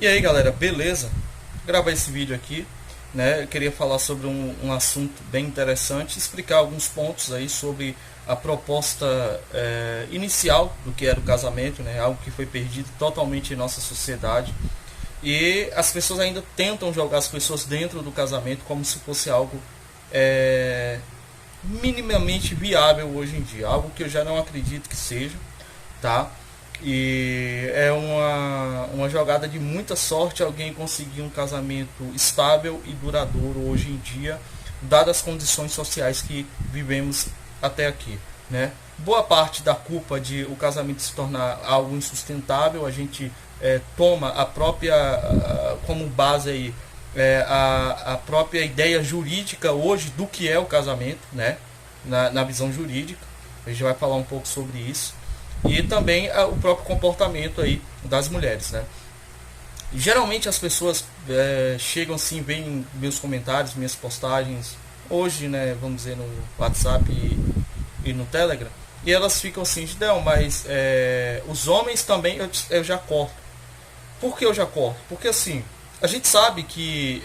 E aí galera, beleza? Gravar esse vídeo aqui, né? Eu queria falar sobre um assunto bem interessante, explicar alguns pontos aí sobre a proposta inicial do que era o casamento, né? Algo que foi perdido totalmente em nossa sociedade. E as pessoas ainda tentam jogar as pessoas dentro do casamento como se fosse algo minimamente viável hoje em dia. Algo que eu já não acredito que seja, tá? E é uma jogada de muita sorte alguém conseguir um casamento estável e duradouro hoje em dia, dadas as condições sociais que vivemos até aqui, né? Boa parte da culpa de o casamento se tornar algo insustentável, a gente toma a própria como base aí a própria ideia jurídica hoje do que é o casamento, né? Na visão jurídica, a gente vai falar um pouco sobre isso. E também o próprio comportamento aí das mulheres, né? Geralmente as pessoas chegam assim, veem meus comentários, minhas postagens hoje, né, vamos dizer, no WhatsApp e no Telegram, e elas ficam assim, Gideon, mas os homens também eu já corto. Por que eu já corto? Porque assim, a gente sabe que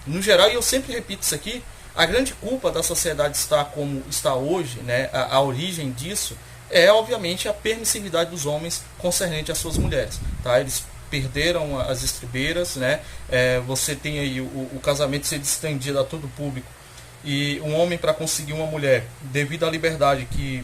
no geral, e eu sempre repito isso aqui, a grande culpa da sociedade estar como está hoje, né, a origem disso, é obviamente a permissividade dos homens concernente às suas mulheres. Tá? Eles perderam as estribeiras, né? Você tem aí o casamento ser estendido a todo o público. E um homem, para conseguir uma mulher, devido à liberdade que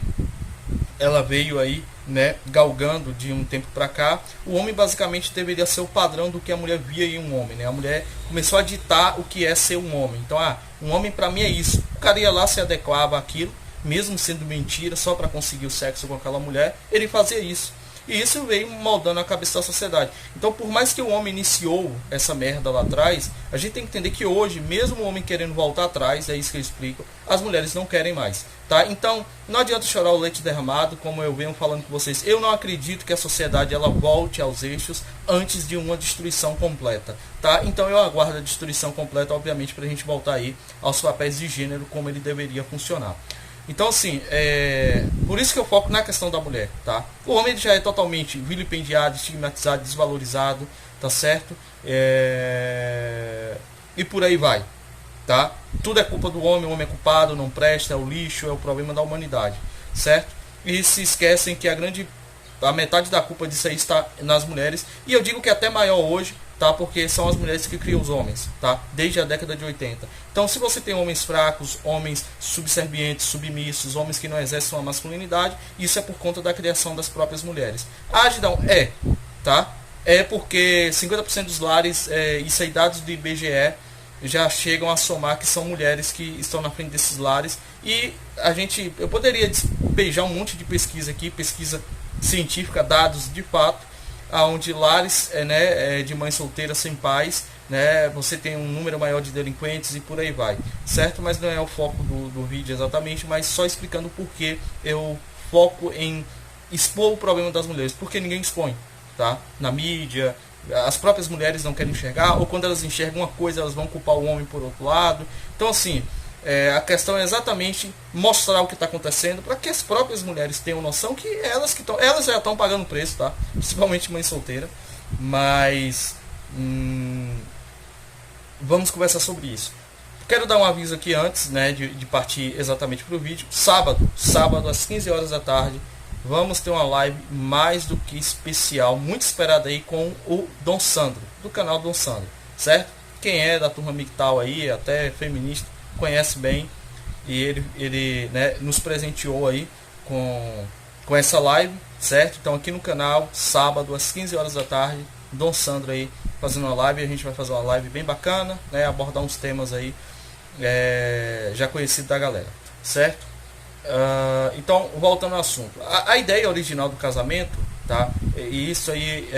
ela veio aí, né, galgando de um tempo para cá, o homem basicamente deveria ser o padrão do que a mulher via em um homem, né? A mulher começou a ditar o que é ser um homem. Então, um homem para mim é isso. O cara ia lá, se adequava àquilo, mesmo sendo mentira, só para conseguir o sexo com aquela mulher, ele fazia isso. E isso veio moldando a cabeça da sociedade. Então, por mais que o homem iniciou essa merda lá atrás, a gente tem que entender que hoje, mesmo o homem querendo voltar atrás, é isso que eu explico, as mulheres não querem mais. Tá? Então, não adianta chorar o leite derramado, como eu venho falando com vocês. Eu não acredito que a sociedade ela volte aos eixos antes de uma destruição completa. Tá? Então, eu aguardo a destruição completa, obviamente, para a gente voltar aí aos papéis de gênero, como ele deveria funcionar. Então, assim, por isso que eu foco na questão da mulher, tá? O homem já é totalmente vilipendiado, estigmatizado, desvalorizado, tá certo? E por aí vai, tá? Tudo é culpa do homem, o homem é culpado, não presta, é o lixo, é o problema da humanidade, certo? E se esquecem que a metade da culpa disso aí está nas mulheres, e eu digo que é até maior hoje, tá? Porque são as mulheres que criam os homens, tá? Desde a década de 80. Então, se você tem homens fracos, homens subservientes, submissos, homens que não exercem uma masculinidade, isso é por conta da criação das próprias mulheres. Gidão, tá? É porque 50% dos lares, isso aí dados do IBGE, já chegam a somar que são mulheres que estão na frente desses lares. E eu poderia despejar um monte de pesquisa aqui, pesquisa científica, dados de fato, onde lares de mães solteiras sem pais, né, você tem um número maior de delinquentes e por aí vai, certo? Mas não é o foco do vídeo exatamente, mas só explicando por que eu foco em expor o problema das mulheres, porque ninguém expõe, tá? Na mídia, as próprias mulheres não querem enxergar, ou quando elas enxergam uma coisa, elas vão culpar o homem por outro lado. Então, assim, a questão é exatamente mostrar o que está acontecendo para que as próprias mulheres tenham noção que elas já estão pagando preço, tá? Principalmente mãe solteira. Mas vamos conversar sobre isso. Quero dar um aviso aqui antes, né, de partir exatamente para o vídeo. Sábado às 15 horas da tarde, vamos ter uma live mais do que especial, muito esperada aí, com o Dom Sandro, do canal Dom Sandro, certo? Quem é da turma MGTOW aí, até feminista, conhece bem, e ele né, nos presenteou aí com essa live, certo? Então aqui no canal, sábado às 15 horas da tarde, Dom Sandro aí fazendo uma live. A gente vai fazer uma live bem bacana, né, abordar uns temas aí já conhecidos da galera, certo? Então, voltando ao assunto, a ideia original do casamento, tá? E isso aí,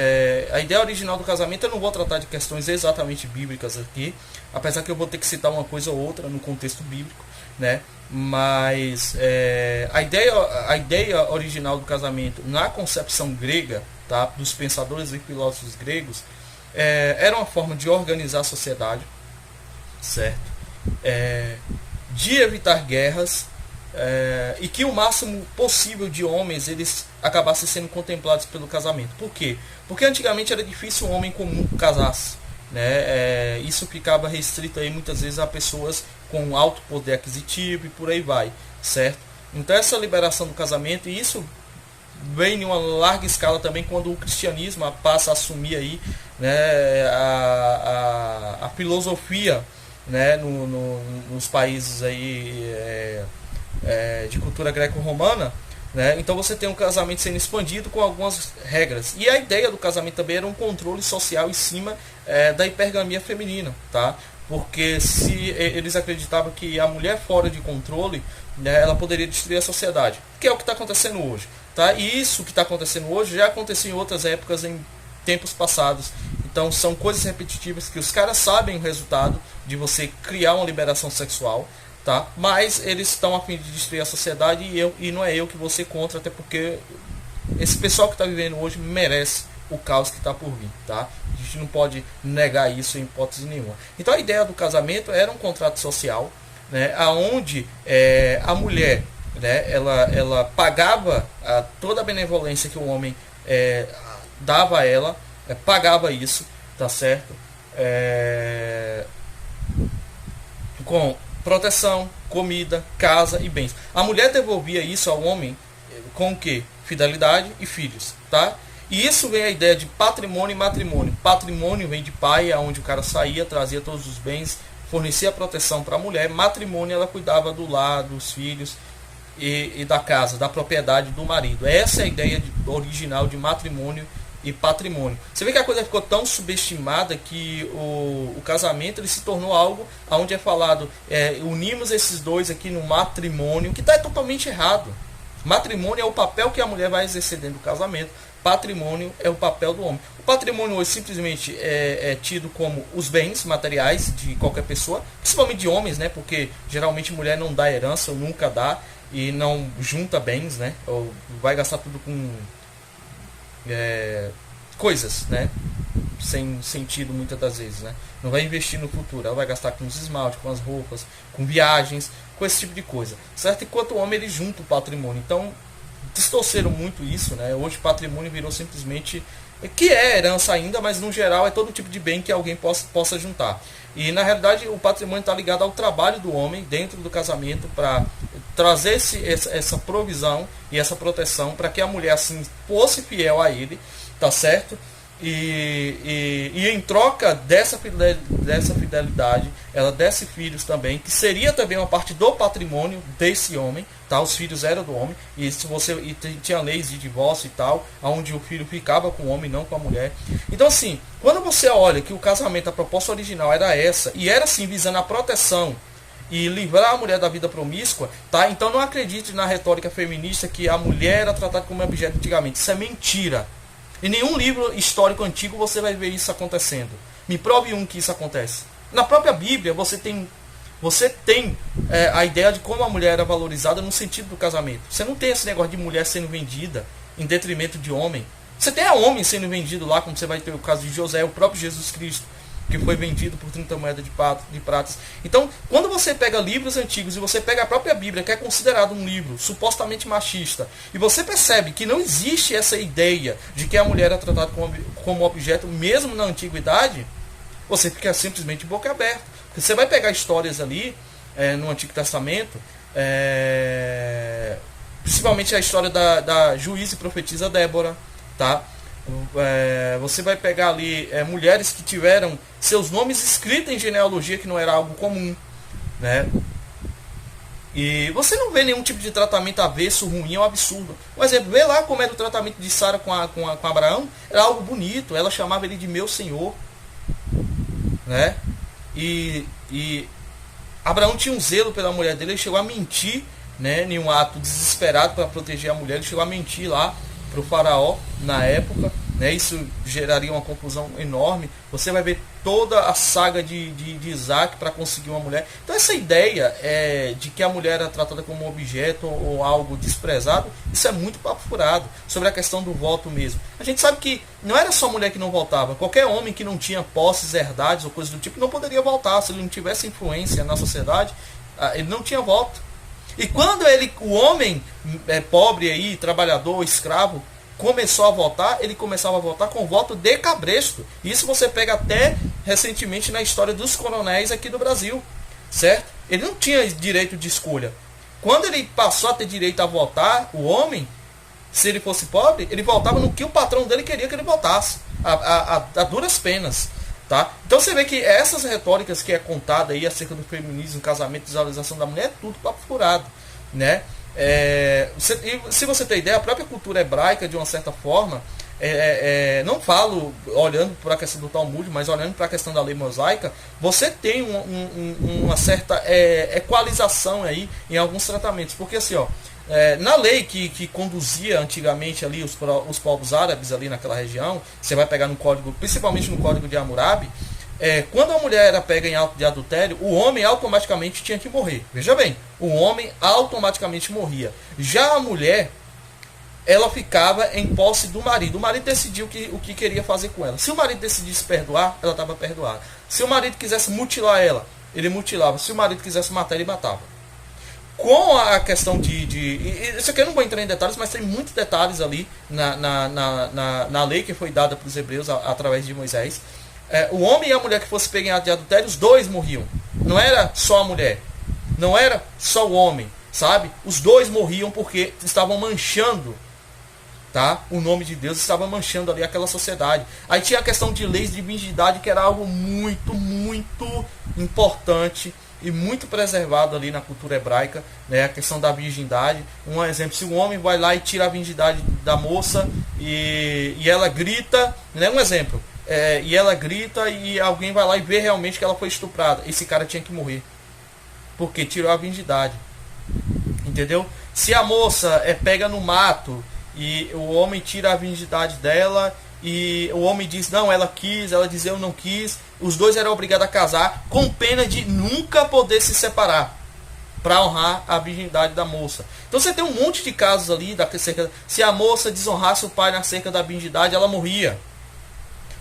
a ideia original do casamento, eu não vou tratar de questões exatamente bíblicas aqui, apesar que eu vou ter que citar uma coisa ou outra no contexto bíblico, né? Mas a ideia original do casamento na concepção grega, tá? Dos pensadores e filósofos gregos, era uma forma de organizar a sociedade, certo? De evitar guerras, e que o máximo possível de homens eles acabassem sendo contemplados pelo casamento. Por quê? Porque antigamente era difícil um homem comum casasse, né? Isso ficava restrito aí muitas vezes a pessoas com alto poder aquisitivo e por aí vai, certo? Então essa liberação do casamento, e isso vem em uma larga escala também quando o cristianismo passa a assumir aí, né, a filosofia, né, nos países aí de cultura greco-romana, né? Então você tem um casamento sendo expandido com algumas regras. E a ideia do casamento também era um controle social em cima da hipergamia feminina, tá? Porque se eles acreditavam que a mulher fora de controle, né, ela poderia destruir a sociedade, que é o que está acontecendo hoje, tá? E isso que está acontecendo hoje já aconteceu em outras épocas, em tempos passados. Então são coisas repetitivas que os caras sabem o resultado de você criar uma liberação sexual, tá? Mas eles estão a fim de destruir a sociedade e não é eu que vou ser contra, até porque esse pessoal que está vivendo hoje merece o caos que está por vir, tá? A gente não pode negar isso em hipótese nenhuma. Então a ideia do casamento era um contrato social, né, aonde a mulher, né, ela pagava toda a benevolência que o homem dava a ela, pagava isso, tá certo? Com proteção, comida, casa e bens. A mulher devolvia isso ao homem com o quê? Fidelidade e filhos, tá? E isso vem a ideia de patrimônio e matrimônio. Patrimônio vem de pai, aonde o cara saía, trazia todos os bens, fornecia proteção para a mulher. Matrimônio, ela cuidava do lar, dos filhos e da casa, da propriedade do marido. Essa é a ideia original de matrimônio e patrimônio. Você vê que a coisa ficou tão subestimada que o casamento ele se tornou algo onde é falado, unimos esses dois aqui no matrimônio, que está totalmente errado. Matrimônio é o papel que a mulher vai exercer dentro do casamento, patrimônio é o papel do homem. O patrimônio hoje simplesmente é tido como os bens materiais de qualquer pessoa, principalmente de homens, né? Porque geralmente mulher não dá herança, ou nunca dá, e não junta bens, né? Ou vai gastar tudo com coisas, né? Sem sentido muitas das vezes, né? Não vai investir no futuro, ela vai gastar com os esmaltes, com as roupas, com viagens, com esse tipo de coisa, certo? Enquanto o homem ele junta o patrimônio. Então distorceram muito isso, né? Hoje patrimônio virou simplesmente, que é herança ainda, mas no geral é todo tipo de bem que alguém possa juntar. E na realidade o patrimônio está ligado ao trabalho do homem dentro do casamento para trazer essa provisão e essa proteção para que a mulher assim fosse fiel a ele, tá certo? E em troca dessa fidelidade, ela desse filhos também, que seria também uma parte do patrimônio desse homem, tá? Os filhos eram do homem, e se tinha leis de divórcio e tal, onde o filho ficava com o homem, não com a mulher. Então assim, quando você olha que o casamento, a proposta original era essa, e era assim, visando a proteção e livrar a mulher da vida promíscua, tá? Então não acredite na retórica feminista que a mulher era tratada como objeto antigamente. Isso é mentira. Em nenhum livro histórico antigo você vai ver isso acontecendo. Me prove um que isso acontece. Na própria Bíblia você tem a ideia de como a mulher era valorizada no sentido do casamento. Você não tem esse negócio de mulher sendo vendida em detrimento de homem. Você tem a homem sendo vendido lá, como você vai ter o caso de José, o próprio Jesus Cristo, que foi vendido por 30 moedas de pratas. Então, quando você pega livros antigos e você pega a própria Bíblia, que é considerado um livro supostamente machista, e você percebe que não existe essa ideia de que a mulher é tratada como objeto, mesmo na antiguidade, você fica simplesmente de boca aberta. Porque você vai pegar histórias ali, no Antigo Testamento, principalmente a história da juíza e profetisa Débora, tá? Você vai pegar ali mulheres que tiveram seus nomes escritos em genealogia, que não era algo comum, né? E você não vê nenhum tipo de tratamento avesso, ruim ou absurdo. Por exemplo, vê lá como era o tratamento de Sara com Abraão. Era algo bonito, ela chamava ele de meu senhor, né? E Abraão tinha um zelo pela mulher dele, ele chegou a mentir, né, em um ato desesperado para proteger a mulher, ele chegou a mentir lá para o faraó na época, né? Isso geraria uma confusão enorme. Você vai ver toda a saga de Isaac para conseguir uma mulher. Então essa ideia de que a mulher era tratada como um objeto ou algo desprezado, isso é muito papo furado. Sobre a questão do voto mesmo, a gente sabe que não era só mulher que não votava. Qualquer homem que não tinha posses, herdades ou coisas do tipo não poderia votar. Se ele não tivesse influência na sociedade, ele não tinha voto. E quando o homem pobre aí, trabalhador, escravo, começou a votar, ele começava a votar com voto de cabresto. Isso você pega até recentemente na história dos coronéis aqui do Brasil, certo? Ele não tinha direito de escolha. Quando ele passou a ter direito a votar, o homem, se ele fosse pobre, ele votava no que o patrão dele queria que ele votasse, a duras penas. Tá? Então você vê que essas retóricas que é contada aí acerca do feminismo, casamento, desvalorização da mulher, é tudo papo furado, né? Se você tem ideia, a própria cultura hebraica, de uma certa forma, não falo olhando para a questão do Talmud, mas olhando para a questão da lei mosaica, você tem uma certa equalização aí em alguns tratamentos, porque assim, ó, na lei que conduzia antigamente ali os povos árabes ali naquela região, você vai pegar no código, principalmente no código de Hammurabi, quando a mulher era pega em ato de adultério, o homem automaticamente tinha que morrer. Veja bem, o homem automaticamente morria. Já a mulher, ela ficava em posse do marido. O marido decidiu o que queria fazer com ela. Se o marido decidisse perdoar, ela estava perdoada. Se o marido quisesse mutilar ela, ele mutilava. Se o marido quisesse matar, ele matava. Com a questão isso aqui eu não vou entrar em detalhes, mas tem muitos detalhes ali na lei que foi dada para os hebreus através de Moisés. O homem e a mulher que fosse pego em ato de adultério, os dois morriam. Não era só a mulher, não era só o homem, sabe? Os dois morriam porque estavam manchando, tá? O nome de Deus estava manchando ali aquela sociedade. Aí tinha a questão de leis de virgindade, que era algo muito, muito importante e muito preservado ali na cultura hebraica, né? A questão da virgindade. Um exemplo, se um homem vai lá e tira a virgindade da moça e ela grita, né? Um exemplo, e ela grita e alguém vai lá e vê realmente que ela foi estuprada, esse cara tinha que morrer, porque tirou a virgindade, entendeu? Se a moça pega no mato e o homem tira a virgindade dela e o homem diz, não, ela quis, ela diz, eu não quis, os dois eram obrigados a casar, com pena de nunca poder se separar, para honrar a virgindade da moça. Então você tem um monte de casos ali, se a moça desonrasse o pai na cerca da virgindade, ela morria.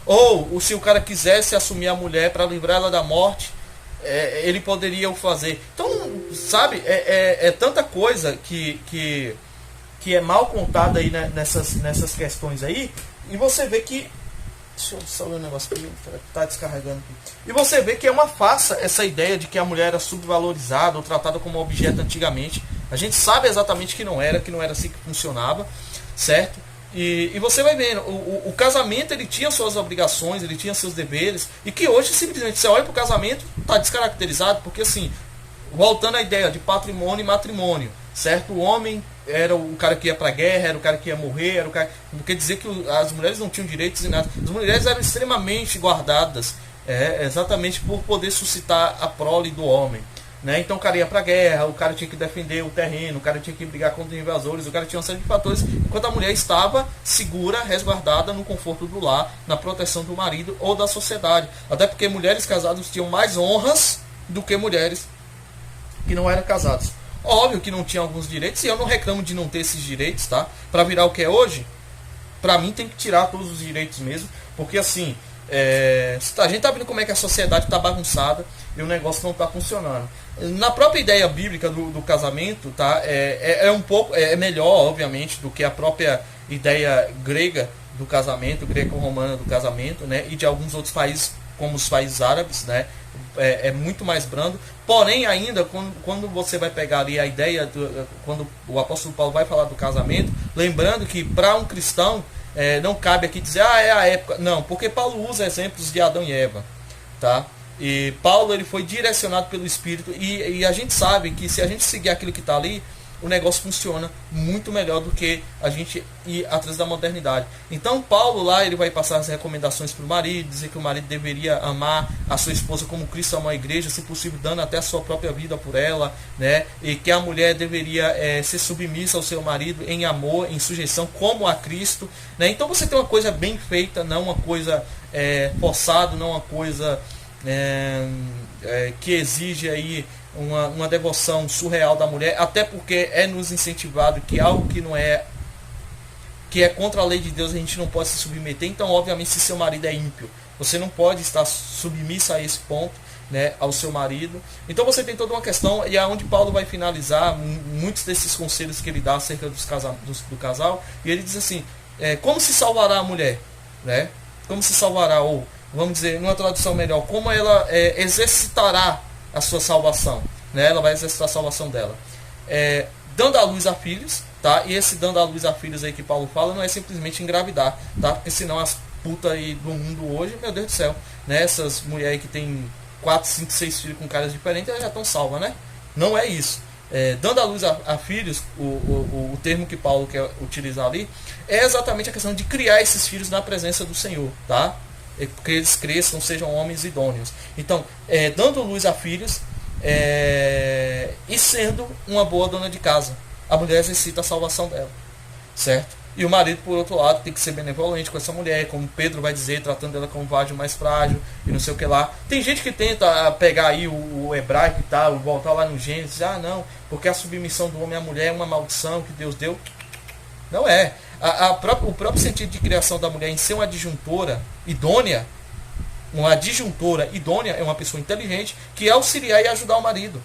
Ou se o cara quisesse assumir a mulher para livrar ela da morte, ele poderia o fazer. Então, sabe, tanta coisa que é mal contada aí, né, nessas questões aí. E você vê que... Deixa eu só ver um negócio aqui, tá descarregando aqui. E você vê que é uma farsa essa ideia de que a mulher era subvalorizada ou tratada como objeto antigamente. A gente sabe exatamente que não era assim que funcionava, certo? E você vai vendo, o casamento ele tinha suas obrigações, ele tinha seus deveres, e que hoje simplesmente você olha para o casamento, está descaracterizado, porque assim, voltando à ideia de patrimônio e matrimônio, certo? O homem era o cara que ia para a guerra, era o cara que ia morrer, era o cara... Não quer dizer que as mulheres não tinham direitos e nada. As mulheres eram extremamente guardadas, exatamente por poder suscitar a prole do homem. Né? Então o cara ia para a guerra, o cara tinha que defender o terreno, o cara tinha que brigar contra os invasores, o cara tinha uma série de fatores, enquanto a mulher estava segura, resguardada no conforto do lar, na proteção do marido ou da sociedade. Até porque mulheres casadas tinham mais honras do que mulheres que não eram casadas. Óbvio que não tinha alguns direitos, e eu não reclamo de não ter esses direitos, tá? Para virar o que é hoje, para mim tem que tirar todos os direitos mesmo, porque assim, a gente tá vendo como é que a sociedade tá bagunçada e o negócio não tá funcionando. Na própria ideia bíblica do casamento, tá? Um pouco melhor, obviamente, do que a própria ideia grega do casamento, greco-romana do casamento, né? E de alguns outros países, como os países árabes, né? É muito mais brando. Porém, ainda, quando você vai pegar ali a ideia, quando o apóstolo Paulo vai falar do casamento, lembrando que para um cristão, não cabe aqui dizer, é a época. Não, porque Paulo usa exemplos de Adão e Eva, tá? E Paulo ele foi direcionado pelo Espírito, e a gente sabe que se a gente seguir aquilo que está ali, o negócio funciona muito melhor do que a gente ir atrás da modernidade. Então Paulo lá ele vai passar as recomendações para o marido, dizer que o marido deveria amar a sua esposa como Cristo amou a igreja, se possível dando até a sua própria vida por ela, né? E que a mulher deveria ser submissa ao seu marido em amor, em sujeição como a Cristo, né? Então você tem uma coisa bem feita, não uma coisa forçada, não uma coisa que exige aí uma devoção surreal da mulher, até porque é nos incentivado que algo que que é contra a lei de Deus, a gente não pode se submeter. Então, obviamente, se seu marido é ímpio, você não pode estar submissa a esse ponto, né, ao seu marido. Então você tem toda uma questão, e é onde Paulo vai finalizar muitos desses conselhos que ele dá acerca do casal, e ele diz assim, como se salvará a mulher, né? Como se salvará, ou vamos dizer, numa tradução melhor, como ela exercitará a sua salvação, né? Ela vai exercitar a salvação dela, dando à luz a filhos, tá? E esse dando à luz a filhos aí que Paulo fala não é simplesmente engravidar, tá? Porque senão as putas aí do mundo hoje, meu Deus do céu, né? Essas mulheres aí que tem 4, 5, 6 filhos com caras diferentes, elas já estão salvas, né? Não é isso. Dando à luz a filhos, o termo que Paulo quer utilizar ali, é exatamente a questão de criar esses filhos na presença do Senhor, tá? Que eles cresçam, sejam homens idôneos. Então, dando luz a filhos, e sendo uma boa dona de casa. A mulher exercita a salvação dela, certo? E o marido, por outro lado, tem que ser benevolente com essa mulher, como Pedro vai dizer, tratando ela como um vaso mais frágil e não sei o que lá. Tem gente que tenta pegar aí o hebraico e tal, voltar lá no Gênesis, não, porque a submissão do homem à mulher é uma maldição que Deus deu. Não é. O próprio sentido de criação da mulher em ser uma adjuntora idônea, é uma pessoa inteligente que auxiliar e ajudar o marido.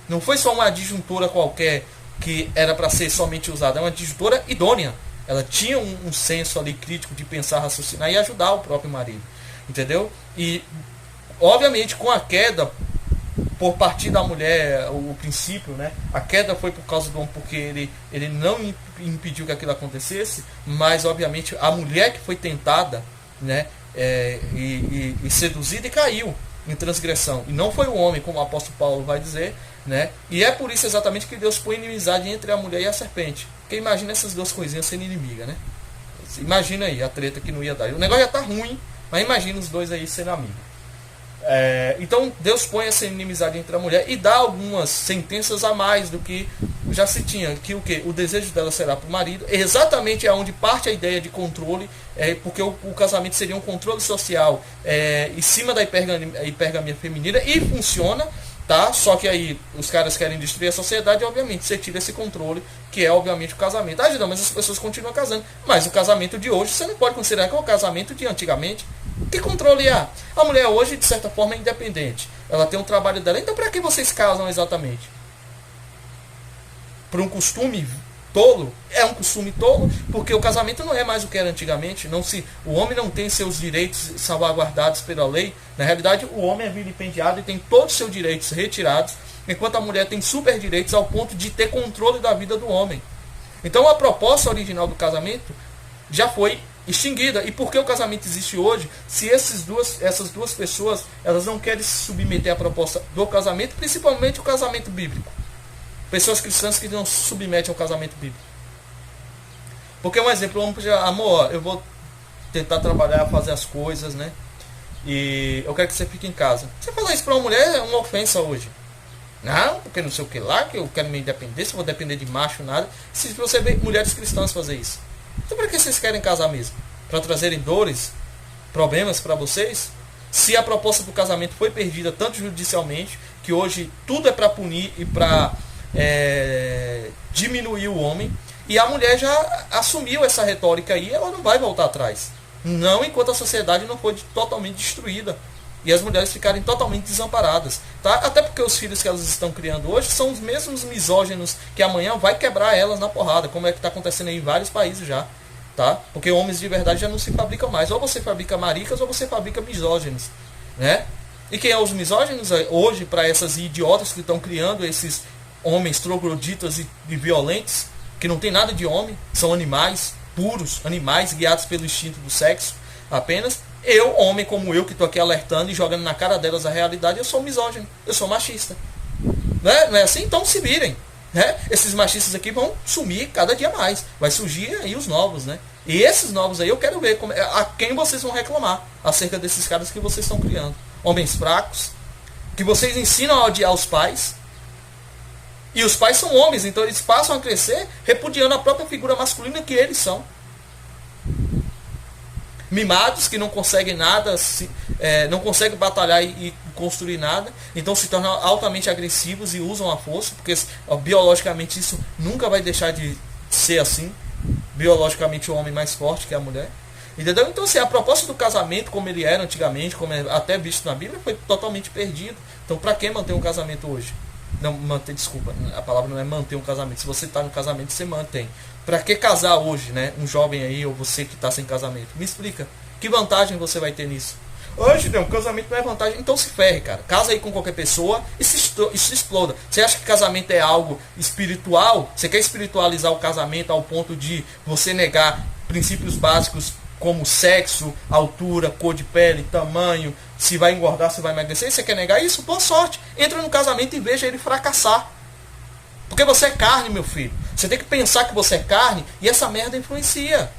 Não foi só uma adjuntora qualquer que era para ser somente usada, é uma adjuntora idônea. Ela tinha um senso ali crítico de pensar, raciocinar e ajudar o próprio marido. Entendeu? E, obviamente, com a queda, por partir da mulher, o princípio, né? A queda foi por causa do homem, porque ele não impediu que aquilo acontecesse, mas, obviamente, a mulher que foi tentada, né? E seduzida e caiu em transgressão. E não foi o homem, como o apóstolo Paulo vai dizer, né? E é por isso exatamente que Deus põe inimizade entre a mulher e a serpente. Porque imagina essas duas coisinhas sendo inimigas, né? Imagina aí a treta que não ia dar. O negócio já tá ruim, mas imagina os dois aí sendo amigos. Então Deus põe essa inimizade entre a mulher e dá algumas sentenças a mais do que já se tinha. Que o quê? O desejo dela será para o marido. Exatamente é onde parte a ideia de controle, porque o casamento seria um controle social em cima da hipergamia feminina, e funciona. Tá? Só que aí os caras querem destruir a sociedade e, obviamente, você tira esse controle, que é, obviamente, o casamento. Não, mas as pessoas continuam casando. Mas o casamento de hoje, você não pode considerar que é o casamento de antigamente. Que controle há? A mulher hoje, de certa forma, é independente. Ela tem um trabalho dela. Então, para que vocês casam exatamente? Por um costume tolo? É um costume tolo, porque o casamento não é mais o que era antigamente. O homem não tem seus direitos salvaguardados pela lei. Na realidade, o homem é vilipendiado e tem todos os seus direitos retirados, enquanto a mulher tem super direitos ao ponto de ter controle da vida do homem. Então, a proposta original do casamento já foi extinguida. E por que o casamento existe hoje, se essas duas pessoas elas não querem se submeter à proposta do casamento, principalmente o casamento bíblico? Pessoas cristãs que não se submetem ao casamento bíblico. Porque um exemplo, vamos dizer, amor, eu vou tentar trabalhar, fazer as coisas, né? E eu quero que você fique em casa. Você falar isso para uma mulher é uma ofensa hoje. Não, porque não sei o que lá, que eu quero me independer, se eu vou depender de macho, nada. Se você vê mulheres cristãs fazer isso. Então para que vocês querem casar mesmo? Para trazerem dores, problemas para vocês? Se a proposta do casamento foi perdida tanto judicialmente, que hoje tudo é para punir e para diminuir o homem, e a mulher já assumiu essa retórica aí, ela não vai voltar atrás. Não enquanto a sociedade não for totalmente destruída e as mulheres ficarem totalmente desamparadas, tá? Até porque os filhos que elas estão criando hoje são os mesmos misóginos que amanhã vai quebrar elas na porrada, como é que está acontecendo aí em vários países já, tá? Porque homens de verdade já não se fabricam mais. Ou você fabrica maricas ou você fabrica misóginos, né? E quem é os misóginos hoje, para essas idiotas que estão criando esses homens trogloditas e violentos, que não tem nada de homem, são animais puros, animais guiados pelo instinto do sexo apenas. Eu, homem como eu, que estou aqui alertando e jogando na cara delas a realidade, eu sou misógino, eu sou machista, né? Não é assim? Então se virem, né? Esses machistas aqui vão sumir cada dia mais, vai surgir aí os novos, né? E esses novos aí eu quero ver a quem vocês vão reclamar acerca desses caras que vocês estão criando. Homens fracos, que vocês ensinam a odiar os pais. E os pais são homens, então eles passam a crescer repudiando a própria figura masculina que eles são. Mimados, que não conseguem nada, não conseguem batalhar e construir nada, então se tornam altamente agressivos e usam a força, porque biologicamente isso nunca vai deixar de ser assim. biologicamente o homem mais forte que a mulher. Entendeu? Então, assim, a proposta do casamento, como ele era antigamente, como é até visto na Bíblia, foi totalmente perdido. Então, para que manter um casamento hoje? Não, manter, desculpa, a palavra não é manter um casamento. Se você está no casamento, você mantém. Para que casar hoje, né? Um jovem aí, ou você que está sem casamento? Me explica. Que vantagem você vai ter nisso? Hoje, não, casamento não é vantagem. Então se ferre, cara. Casa aí com qualquer pessoa e se exploda. Você acha que casamento é algo espiritual? Você quer espiritualizar o casamento ao ponto de você negar princípios básicos como sexo, altura, cor de pele, tamanho, se vai engordar, se vai emagrecer? Você quer negar isso? Boa sorte. Entra no casamento e veja ele fracassar. Porque você é carne, meu filho. Você tem que pensar que você é carne e essa merda influencia.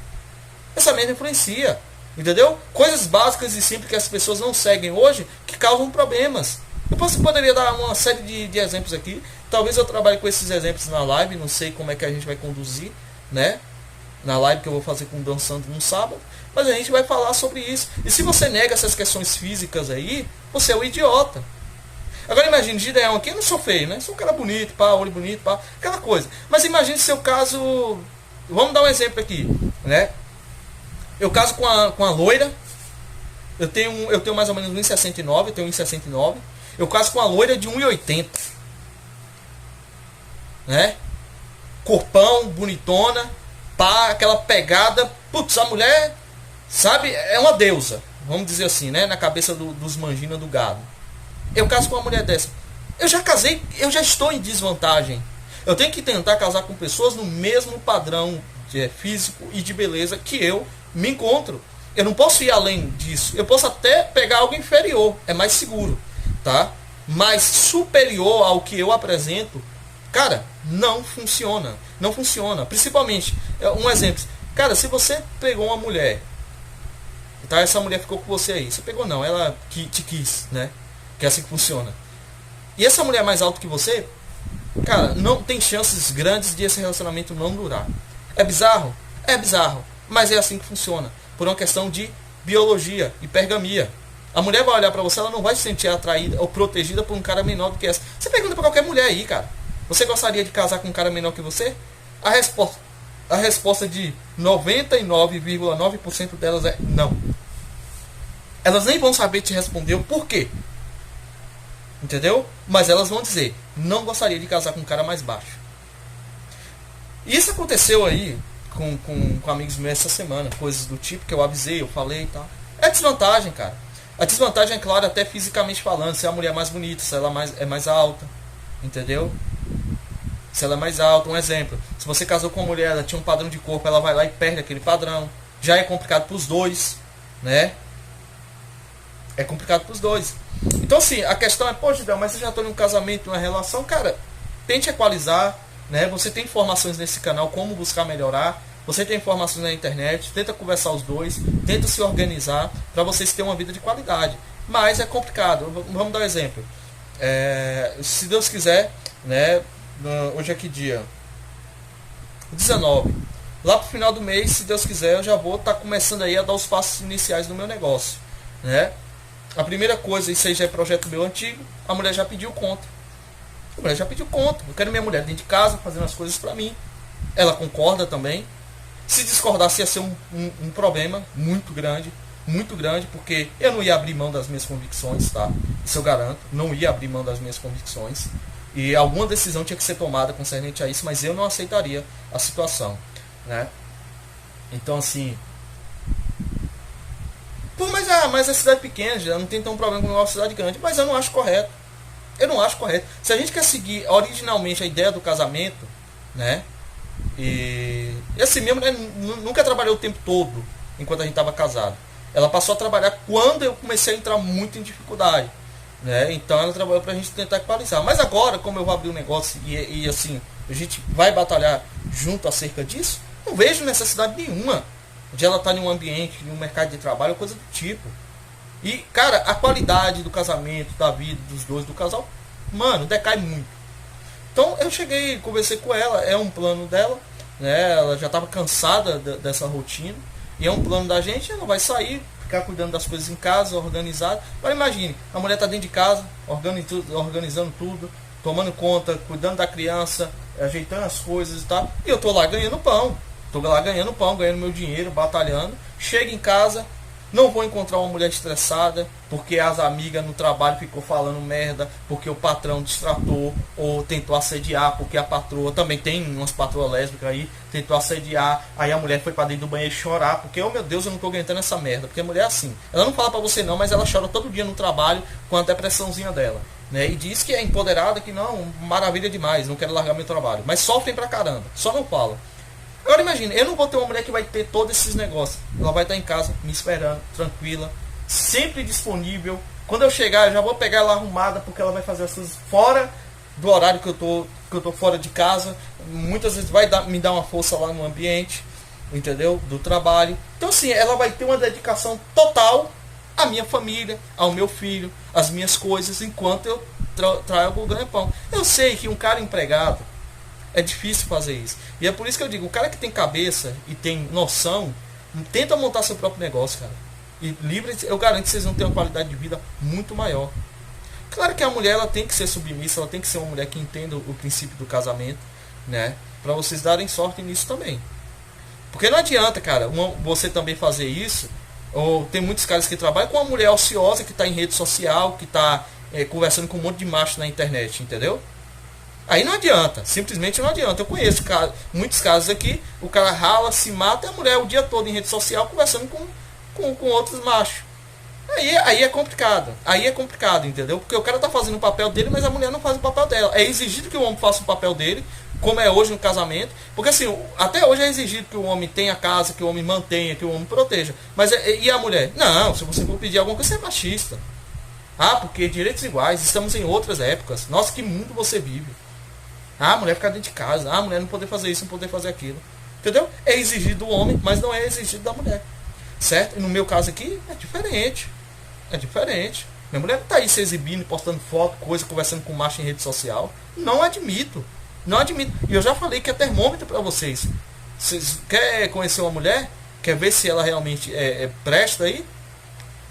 Essa merda influencia. Entendeu? Coisas básicas e simples que as pessoas não seguem hoje que causam problemas. Eu poderia dar uma série de exemplos aqui. Talvez eu trabalhe com esses exemplos na live. Não sei como é que a gente vai conduzir, né? Na live que eu vou fazer com o Dançando no sábado. Mas a gente vai falar sobre isso. E se você nega essas questões físicas aí, você é um idiota. Agora imagine, Gideão aqui, eu não sou feio, né? Sou um cara bonito, pá, olho bonito, pá, aquela coisa. Mas imagine seu caso. Vamos dar um exemplo aqui, né? Eu caso com a loira. Eu tenho mais ou menos 1,69. Eu tenho 1,69. Eu caso com a loira de 1,80. Né? Corpão, bonitona. Pá, aquela pegada. Putz, a mulher, sabe, é uma deusa. Vamos dizer assim, né? Na cabeça dos manginas do gado. Eu caso com uma mulher dessa. Eu já casei, eu já estou em desvantagem. Eu tenho que tentar casar com pessoas no mesmo padrão físico e de beleza que eu me encontro. Eu não posso ir além disso. Eu posso até pegar algo inferior, é mais seguro, tá? Mas superior ao que eu apresento, cara, não funciona. Não funciona. Principalmente, um exemplo. Cara, se você pegou uma mulher, tá? Essa mulher ficou com você aí. Você pegou não, ela te quis, né? Que é assim que funciona. E essa mulher mais alta que você, cara, não tem chances grandes de esse relacionamento não durar. É bizarro? É bizarro. Mas é assim que funciona. Por uma questão de biologia, hipergamia. A mulher vai olhar pra você, ela não vai se sentir atraída ou protegida por um cara menor do que essa. Você pergunta pra qualquer mulher aí, cara. Você gostaria de casar com um cara menor que você? A resposta de 99,9% delas é não. Elas nem vão saber te responder o porquê. Entendeu? Mas elas vão dizer, não gostaria de casar com um cara mais baixo. E isso aconteceu aí com amigos meus essa semana. Coisas do tipo que eu avisei, eu falei e tal. É desvantagem, cara. A desvantagem é claro, até fisicamente falando. Se a mulher é mais bonita, se ela é mais alta. Entendeu? Se ela é mais alta, um exemplo. Se você casou com uma mulher, ela tinha um padrão de corpo, ela vai lá e perde aquele padrão. Já é complicado pros dois, né? É complicado pros dois. Então assim, a questão é, poxa, Del, mas eu já estou em um casamento, numa relação, cara, tente equalizar, né? Você tem informações nesse canal, como buscar melhorar. Você tem informações na internet, tenta conversar os dois, tenta se organizar para vocês terem uma vida de qualidade. Mas é complicado. Vamos dar um exemplo. Se Deus quiser, né? Hoje é que dia? 19. Lá pro final do mês, se Deus quiser, eu já vou estar começando aí a dar os passos iniciais do meu negócio, né? A primeira coisa, isso aí já é projeto meu antigo, a mulher já pediu conta. A mulher já pediu conta. Eu quero minha mulher dentro de casa, fazendo as coisas pra mim. Ela concorda também. Se discordasse ia ser um problema muito grande, porque eu não ia abrir mão das minhas convicções, tá? Isso eu garanto. Não ia abrir mão das minhas convicções. E alguma decisão tinha que ser tomada concernente a isso, mas eu não aceitaria a situação, né? Então assim... Pô, mas a cidade pequena, já não tem tão problema com uma cidade grande. Mas eu não acho correto. Eu não acho correto. Se a gente quer seguir originalmente a ideia do casamento, né? E assim, minha mulher nunca trabalhou o tempo todo enquanto a gente estava casado. Ela passou a trabalhar quando eu comecei a entrar muito em dificuldade, né? Então ela trabalhou pra gente tentar equalizar. Mas agora, como eu vou abrir um negócio e assim, a gente vai batalhar junto acerca disso, não vejo necessidade nenhuma de ela estar em um ambiente, em um mercado de trabalho, coisa do tipo. E, cara, a qualidade do casamento, da vida dos dois, do casal, mano, decai muito. Então eu cheguei, conversei com ela, é um plano dela, né? Ela já estava cansada dessa rotina, e é um plano da gente, ela vai sair, ficar cuidando das coisas em casa, organizado. Agora imagine, a mulher está dentro de casa, organizando tudo, tomando conta, cuidando da criança, ajeitando as coisas e tal, e eu tô lá ganhando pão. Tô lá ganhando pão, ganhando meu dinheiro, batalhando. Chego em casa, não vou encontrar uma mulher estressada, porque as amigas no trabalho ficou falando merda, porque o patrão destratou ou tentou assediar, porque a patroa, também tem umas patroas lésbicas aí, tentou assediar, aí a mulher foi pra dentro do banheiro chorar, porque, oh meu Deus, eu não tô aguentando essa merda, porque a mulher é assim. Ela não fala pra você não, mas ela chora todo dia no trabalho com a depressãozinha dela, né? E diz que é empoderada, que não, maravilha demais, não quero largar meu trabalho, mas sofrem pra caramba, só não falam. Agora imagina, eu não vou ter uma mulher que vai ter todos esses negócios. Ela vai estar em casa, me esperando, tranquila, sempre disponível. Quando eu chegar, eu já vou pegar ela arrumada, porque ela vai fazer as coisas fora do horário que eu tô fora de casa. Muitas vezes vai me dar uma força lá no ambiente, entendeu? Do trabalho. Então assim, ela vai ter uma dedicação total à minha família, ao meu filho, às minhas coisas, enquanto eu trago o ganha-pão. Eu sei que um cara empregado, é difícil fazer isso. E é por isso que eu digo, o cara que tem cabeça e tem noção, tenta montar seu próprio negócio, cara. E livre, eu garanto que vocês vão ter uma qualidade de vida muito maior. Claro que a mulher, ela tem que ser submissa, ela tem que ser uma mulher que entenda o princípio do casamento, né? Pra vocês darem sorte nisso também. Porque não adianta, cara, você também fazer isso, ou tem muitos caras que trabalham com uma mulher ociosa que tá em rede social, que tá conversando com um monte de macho na internet, entendeu? Aí não adianta, simplesmente não adianta. Eu conheço muitos casos aqui, o cara rala, se mata e a mulher o dia todo em rede social conversando com outros machos. Aí é complicado. Aí é complicado, entendeu? Porque o cara tá fazendo o papel dele, mas a mulher não faz o papel dela. É exigido que o homem faça o papel dele, como é hoje no casamento. Porque assim, até hoje é exigido que o homem tenha casa, que o homem mantenha, que o homem proteja. Mas e a mulher? Não, se você for pedir alguma coisa, você é machista. Ah, porque direitos iguais, estamos em outras épocas. Nossa, que mundo você vive. Ah, a mulher ficar dentro de casa. Ah, a mulher não poder fazer isso, não poder fazer aquilo. Entendeu? É exigido do homem, mas não é exigido da mulher. Certo? E no meu caso aqui, é diferente. É diferente. Minha mulher não tá aí se exibindo, postando foto, coisa, conversando com macho em rede social. Não admito. Não admito. E eu já falei que é termômetro pra vocês. Vocês querem conhecer uma mulher? Quer ver se ela realmente presta aí?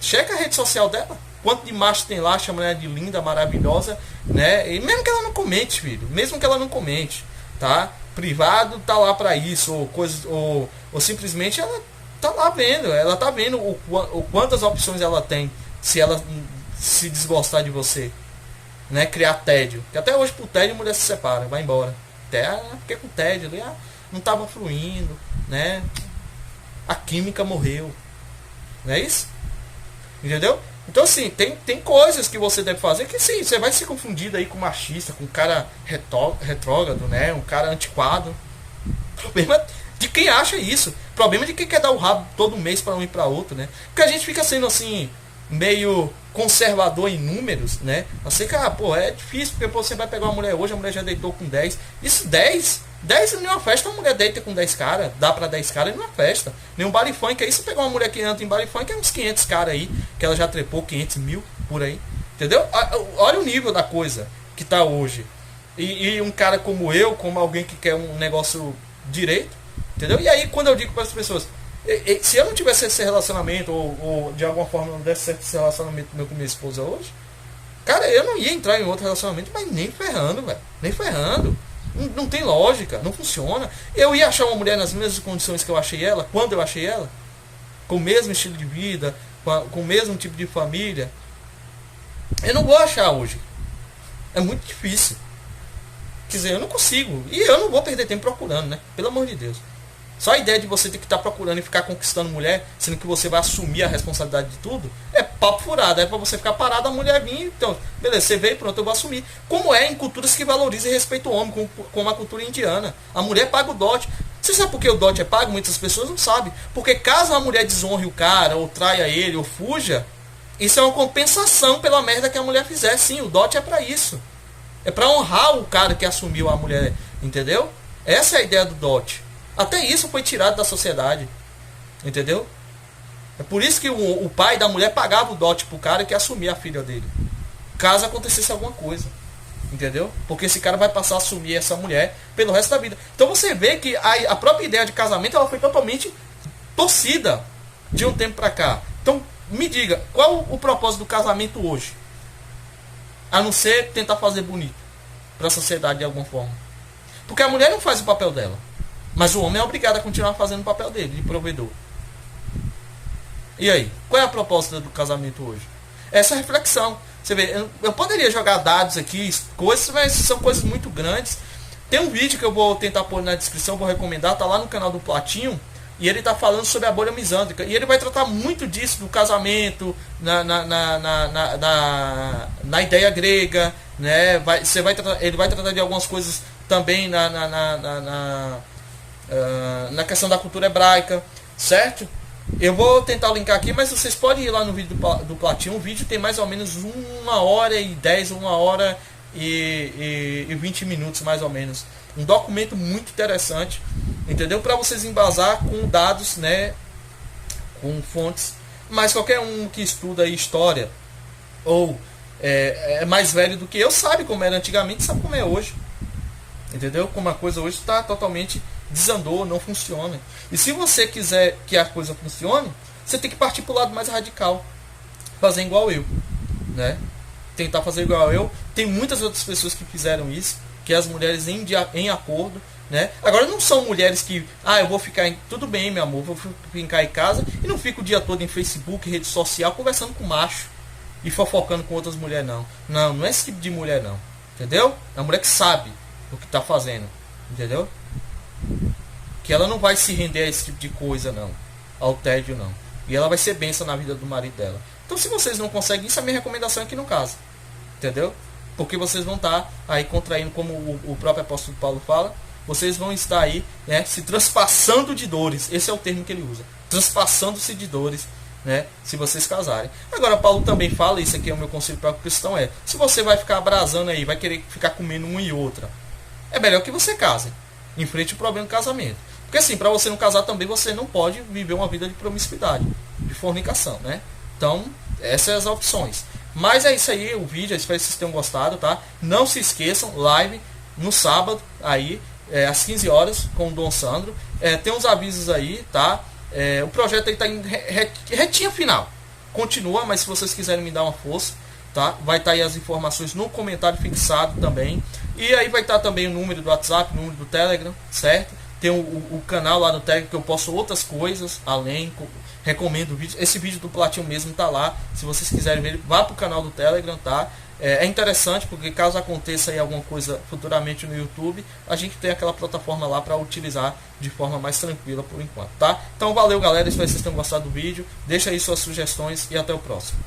Checa a rede social dela. Quanto de macho tem lá, chama ela de linda, maravilhosa, né? E mesmo que ela não comente, filho, mesmo que ela não comente, tá? Privado tá lá pra isso, ou coisas, ou simplesmente ela tá lá vendo, ela tá vendo o quantas opções ela tem, se ela se desgostar de você, né? Criar tédio, que até hoje por tédio a mulher se separa, vai embora, até porque com tédio, não tava fluindo, né? A química morreu, não é isso? Entendeu? Então assim, tem coisas que você deve fazer que sim, você vai se confundir aí com machista, com um cara retrógrado, né? Um cara antiquado. Problema de quem acha isso. Problema de quem quer dar o rabo todo mês para um e para outro, né? Porque a gente fica sendo assim, meio conservador em números, né? Assim que, pô, é difícil, porque você vai pegar uma mulher hoje, a mulher já deitou com 10. Isso 10 em uma festa, uma mulher deita com 10 caras, dá pra 10 caras em uma festa. Nenhum baile funk, aí você pegar uma mulher que anda em baile funk, é uns 500 caras aí, que ela já trepou 500 mil por aí. Entendeu? Olha o nível da coisa que tá hoje. E um cara como eu, como alguém que quer um negócio direito, entendeu? E aí quando eu digo para as pessoas, se eu não tivesse esse relacionamento, ou de alguma forma não desse certo esse relacionamento meu com minha esposa hoje, cara, eu não ia entrar em outro relacionamento, mas nem ferrando, velho. Nem ferrando. Não tem lógica, não funciona. Eu ia achar uma mulher nas mesmas condições que eu achei ela, quando eu achei ela, com o mesmo estilo de vida, com o mesmo tipo de família. Eu não vou achar hoje. É muito difícil. Quer dizer, eu não consigo. E eu não vou perder tempo procurando, né? Pelo amor de Deus. Só a ideia de você ter que estar procurando e ficar conquistando mulher, sendo que você vai assumir a responsabilidade de tudo, é papo furado. É pra você ficar parado, a mulher vir, então, beleza, você veio, pronto, eu vou assumir. Como é em culturas que valorizam e respeitam o homem, como a cultura indiana. A mulher paga o dote. Você sabe por que o dote é pago? Muitas pessoas não sabem. Porque caso a mulher desonre o cara, ou traia ele, ou fuja, isso é uma compensação pela merda que a mulher fizer. Sim, o dote é pra isso. É pra honrar o cara que assumiu a mulher, entendeu? Essa é a ideia do dote. Até isso foi tirado da sociedade. Entendeu? É por isso que o pai da mulher pagava o dote pro cara que assumia a filha dele. Caso acontecesse alguma coisa. Entendeu? Porque esse cara vai passar a assumir essa mulher pelo resto da vida. Então você vê que a própria ideia de casamento ela foi totalmente torcida de um tempo pra cá. Então me diga, qual o propósito do casamento hoje? A não ser tentar fazer bonito pra sociedade de alguma forma. Porque a mulher não faz o papel dela. Mas o homem é obrigado a continuar fazendo o papel dele, de provedor. E aí? Qual é a proposta do casamento hoje? Essa reflexão. Você vê, eu poderia jogar dados aqui, coisas, mas são coisas muito grandes. Tem um vídeo que eu vou tentar pôr na descrição, vou recomendar, tá lá no canal do Platinho, e ele tá falando sobre a bolha misândrica. E ele vai tratar muito disso, do casamento, na ideia grega, né? Ele vai tratar de algumas coisas também na questão da cultura hebraica, certo? Eu vou tentar linkar aqui, mas vocês podem ir lá no vídeo do Platinho. O vídeo tem mais ou menos 1h10, 1h20 minutos mais ou menos. Um documento muito interessante, entendeu? Para vocês embasar com dados, né? Com fontes. Mas qualquer um que estuda história ou é mais velho do que eu sabe como era antigamente, sabe como é hoje. Entendeu? Como a coisa hoje está totalmente desandou, não funciona. E se você quiser que a coisa funcione, você tem que partir para o lado mais radical. Fazer igual eu, né? Tentar fazer igual eu. Tem muitas outras pessoas que fizeram isso, que as mulheres em acordo, né? Agora não são mulheres que, eu vou ficar tudo bem, meu amor, vou ficar em casa e não fico o dia todo em Facebook, rede social, conversando com macho e fofocando com outras mulheres, não. Não é esse tipo de mulher, não. Entendeu? É uma mulher que sabe o que está fazendo, entendeu? Que ela não vai se render a esse tipo de coisa, não. Ao tédio, não. E ela vai ser bênção na vida do marido dela. Então, se vocês não conseguem isso, a minha recomendação é que não casem. Entendeu? Porque vocês vão estar aí contraindo, como o próprio apóstolo Paulo fala, vocês vão estar aí, né, se transpassando de dores. Esse é o termo que ele usa. Transpassando-se de dores, né, se vocês casarem. Agora, Paulo também fala, isso aqui é o meu conselho para o cristão, se você vai ficar abrasando aí, vai querer ficar comendo uma e outra, é melhor que você case. Enfrente o problema do casamento. Porque assim, para você não casar também, você não pode viver uma vida de promiscuidade, de fornicação, né? Então, essas são as opções. Mas é isso aí, o vídeo, espero que vocês tenham gostado, tá? Não se esqueçam, live no sábado, aí, às 15 horas, com o Dom Sandro. Tem uns avisos aí, tá? O projeto aí tá em retinha final. Continua, mas se vocês quiserem me dar uma força, tá? Vai estar aí as informações no comentário fixado também. E aí vai estar também o número do WhatsApp, o número do Telegram, certo? Tem o canal lá no Telegram que eu posto outras coisas além. Recomendo o vídeo. Esse vídeo do Platinho mesmo tá lá. Se vocês quiserem ver, vá pro canal do Telegram, tá? É interessante porque caso aconteça aí alguma coisa futuramente no YouTube, a gente tem aquela plataforma lá para utilizar de forma mais tranquila por enquanto, tá? Então valeu, galera. Espero que vocês tenham gostado do vídeo. Deixa aí suas sugestões e até o próximo.